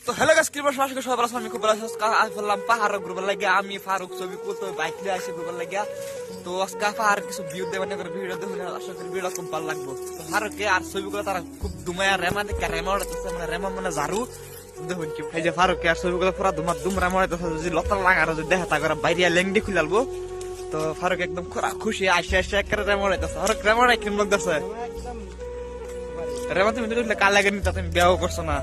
তো hello guys, কি বলছ? আজকে সবাই ভালো আছেন, আমি খুব ভালো আছি। আজ বললাম পাহাড় ঘুরবার লাগিয়া, আমি ফারুক ছবি তুলতে বাইক নিয়ে আসি ঘুরবার লাগিয়া। তো আজকে পাহাড় কিছু ভিউ দেবেন করে ভিডিও দেখুন, আশা করি ভিডিও খুব ভালো লাগবে। তো ফারুককে আর ছবিগুলো তারা খুব দুমায়া রেমা দেখে রেমা উড়াতেছে, মানে রেমা মানে ঝাড়ু দেখুন কি এই যে ফারুককে আর ছবিগুলো পুরা দুমার দুম রেমা উড়াতেছে। যদি লতা লাগার যদি দেখা তা করে বাইরে লেংডি খুলালবো। তো ফারুক একদম খুশি আসে আসে একেবারে রেমা উড়াইতেছে। ফারুক রেমা উড়াই কিরম লাগতেছে? রেমা তুমি দেখলে কাল লাগে নিতা, তুমি বিয়াও করছো না?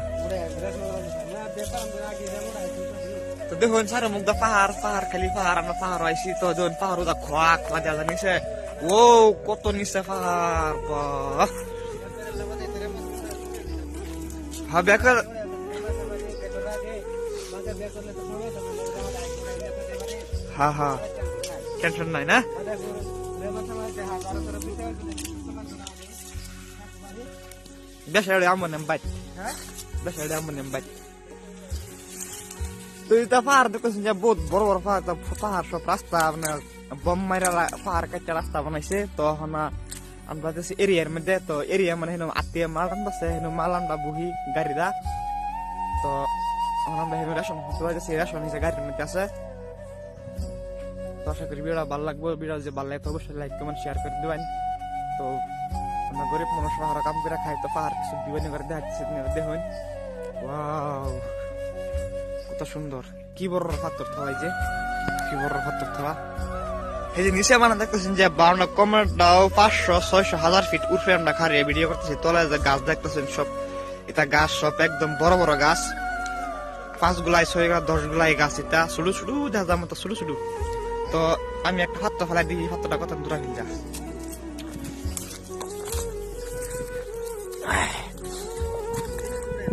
তো দেখুন সারা মুগদা পাহাড় পাহাড় খালি পাহাড়, আমরা পাহাড় আইসি তো যখন পাহাড় ওটা খোয়া খোয়া দেওয়া নিচে। ও কত নিচে পাহাড়, বাহ! হ্যাঁ বেকার হ্যাঁ হ্যাঁ টেনশন নাই না। বেসাড়ে আমার নাম বাইক, বেসাড়ে আমার নাম বাইক। তো এটা পাহাড় দেখতেছেন যে বহুত বড় বড় পাহাড়, পাহাড় সব রাস্তা আপনার বম মাইরা পাহাড় কাটতে রাস্তা বানাইছে। তো এখন আমরা যাচ্ছি এরিয়ার মধ্যে। তো এরিয়া মানে হেন আত্মীয় মাল আনতেছে, হেন মাল আনবা বুহি গাড়িরা। তো এখন আমরা হেন রেশন যাচ্ছি, রেশন হিসেবে গাড়ির মধ্যে আছে। তো আশা করি ভিডিও ভালো লাগবে। ভিডিও যে ভালো লাগে তো অবশ্যই লাইক কমেন্ট শেয়ার করে দেবেন। তো আমরা গরিব মানুষ পাহাড় কাম করে খাই, তো পাহাড় কিছু দিবেন করে দেখাচ্ছি দেখুন। ওয়াও কত সুন্দর, কি বড় পাথর থাকা, যে কি বড় পাথর থাকা। এই যে নিচে মানে দেখতেছেন যে বাউন্ডা কমের দাও 500-600-1000 ফিট উঠে আমরা খারিয়ে ভিডিও করতেছি। তলায় যে গাছ দেখতেছেন সব এটা গাছ, সব একদম বড় বড় গাছ, 5 গুলাই 6 গুলা 10 গুলাই গাছ। এটা ছোট ছোট দেখা মতো ছোট ছোট। তো আমি একটা পাত্র ফেলাই দিই, পাত্রটা কত দূরা ফেল যা।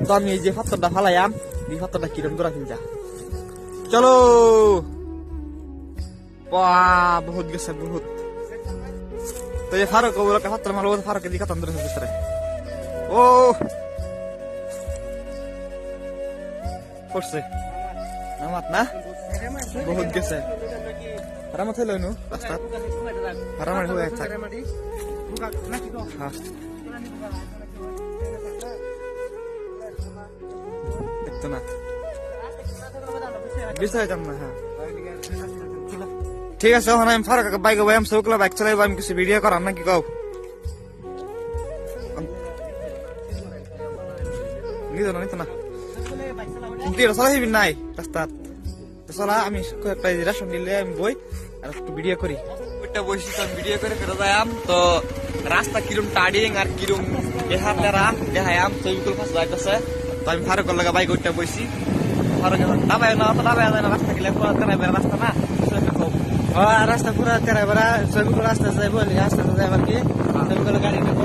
তো আমি এই যে পাত্রটা ফেলাইয়াম, এই পাত্রটা কিরম দূরা ফেল যা। চলো, বহুত গেছে বহুত। তো এই ফারুক ওগুলোকে পাত্র মারবো, ফারুকের দিকে তন্দ্র হচ্ছে। ও পড়ছে নামাত না, বহুত গেছে। হারামত হইল নু রাস্তা, হারামার হয়ে থাক। দেখতো না বিষয় যাম না। হ্যাঁ ঠিক আছে, ওখানে আমি ফারুক বাইক আমি সৌকলা বাইক চালাইবো, আমি কিছু ভিডিও করাম নাকি কও? নিত না নিত না চলাইবি নাই রাস্তা চলা। আমি কয়েকটা রেশন দিলে আমি বই আর একটু ভিডিও করি, ওইটা বসি তো ভিডিও করে ফেরত যাইম। তো রাস্তা কিরম টাডিং আর কিরম বেহারা দেখায়াম, ছবিগুলো ফাঁস যাইতেছে। তো আমি ফারুকের লাগা বাইক ওইটা বসি। ফারুক দাবায় না, অত দাবায় যায় না, রাস্তা গেলে রাস্তা না, রাস্তা পুরো তেরাবেরা ছবিগুলো রাস্তা যাই বলি, রাস্তা যাইবার কি ছবিগুলো গাড়ি করে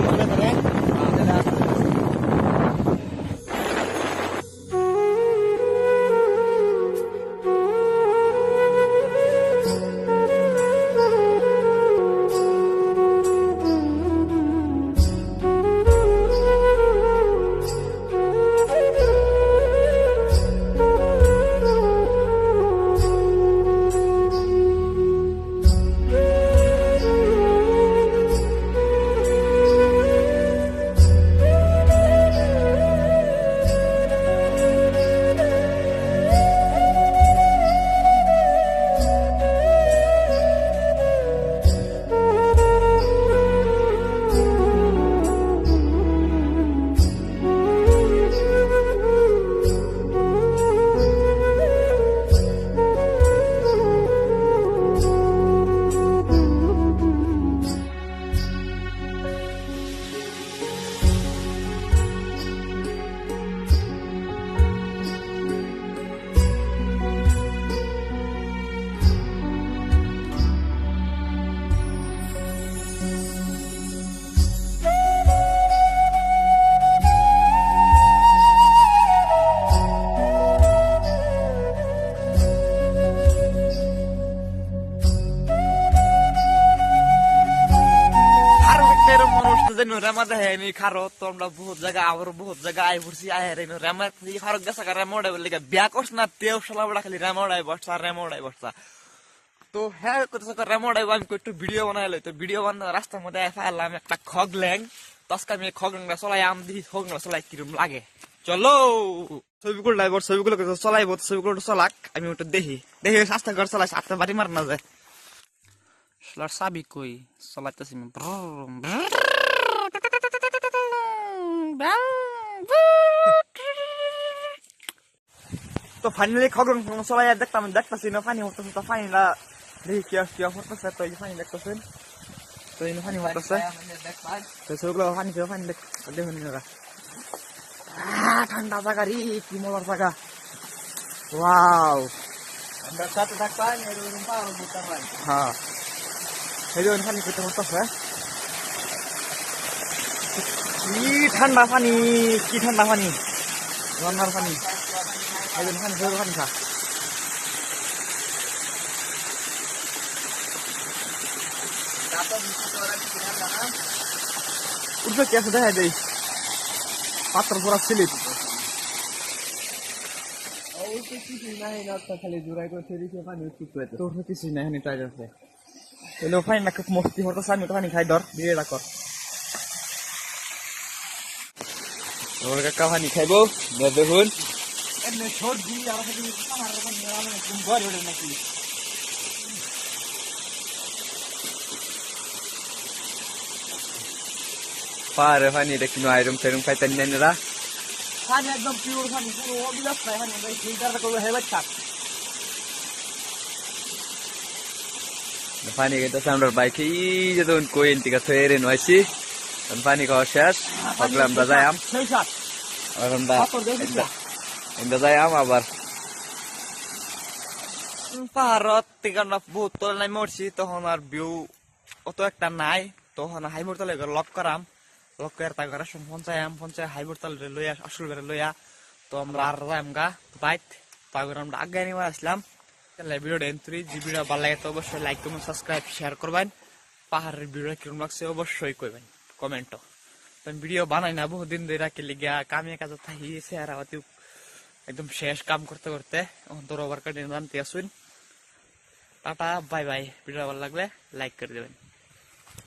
রেমা দেখে খারো। তো আমরা বহুত জায়গা আবার বহুত জায়গা আই পড়ছি, আয় রেমা ফারুক গেছে রেমা উড়াই বলে বিয়া করছ না, তেও সালা বড়া খালি রেমা উড়াই বসা, রেমা উড়াই বসা। তো হ্যাঁ রেমা উড়াই আমি একটু ভিডিও বানাইলো। তো ভিডিও বানানো রাস্তার মধ্যে ফেললাম একটা খগল্যাং। তো আজকে আমি খগল্যাংটা চলাই আম দিই, খগল্যাং চলাই কিরম লাগে। চলো ছবিগুলো ড্রাইভার ছবিগুলো চলাইব ছবিগুলো চলাক আমি ওটা দেখি দেখি আস্তে করে চালাই আপনার বাড়ি মার না যায় চাবি কই চলাইতেছি তো ফাইনালি খগন চলাই দেখতাম দেখতেছি না পানি হতেছে তো পানিটা দেখি কি হতেছে তো এই পানি দেখতেছেন তো এই পানি হতেছে তো ছবিগুলো পানি দেখুন ঠান্ডা জায়গা রে কি মজার জায়গা ওয়াও আমরা সাথে থাকতাম এরকম পাহাড় বুঝতাম হ্যাঁ এই যে পানি করতে হতেছে কি ঠান্ডা পানি ঝর্ণার পানি এই যে পানি খা উঠবে কি আছে দেখা দেই পাত্র পরা ছিলি খালি জোড়াই করে পানি তোর কিছুই নাই ট্রাই করছে এলো পানি না খুব মস্তি হতো আমি তো পানি খাই ধর দিয়ে রাখ ওর কাকা পানি খাইবো দেখুন নাকি পারে পানি এটা কিনো আইরম ফেরম খাইতেন না পানি একদম পিওর পানি পুরো অবিলাস নাই পানি ভাই ফিল্টার করবে হেবাই থাক পানি খাইতেছে আমরা বাইকে যে তখন কোয়েন টিকা থয়েরে নয়ছি পানি খাওয়া শেষ ভাবলাম আমরা যাই এখন যাই আবার পাহাড়ত টিকা বহুত তলে নাই মরছি তখন আর ভিউ অত একটা নাই তখন হাইমোর তলে লক করাম লক করে তা ঘরে পঞ্চায় হাইমোর তলে লইয়া আসল করে লইয়া তো আমরা আর যাইম গা বাইত তা করে আমরা আগে নিয়ে আসলাম ভিডিওটা এন্ট্রি যে ভিডিও ভালো লাগে তো অবশ্যই লাইক কমেন্ট সাবস্ক্রাইব শেয়ার করবেন পাহাড়ের ভিডিও কিরকম লাগছে অবশ্যই কইবেন কমেন্টও ভিডিও বানাই না বহুদিন ধরে রাখলে গিয়া কামে কাজে থাকিয়েছে আর একদম শেষ কাম করতে করতে তোর ওভার কাটিং জানতে আসুন টাটা বাই বাই ভিডিও ভালো লাগলে লাইক করে দেবেন।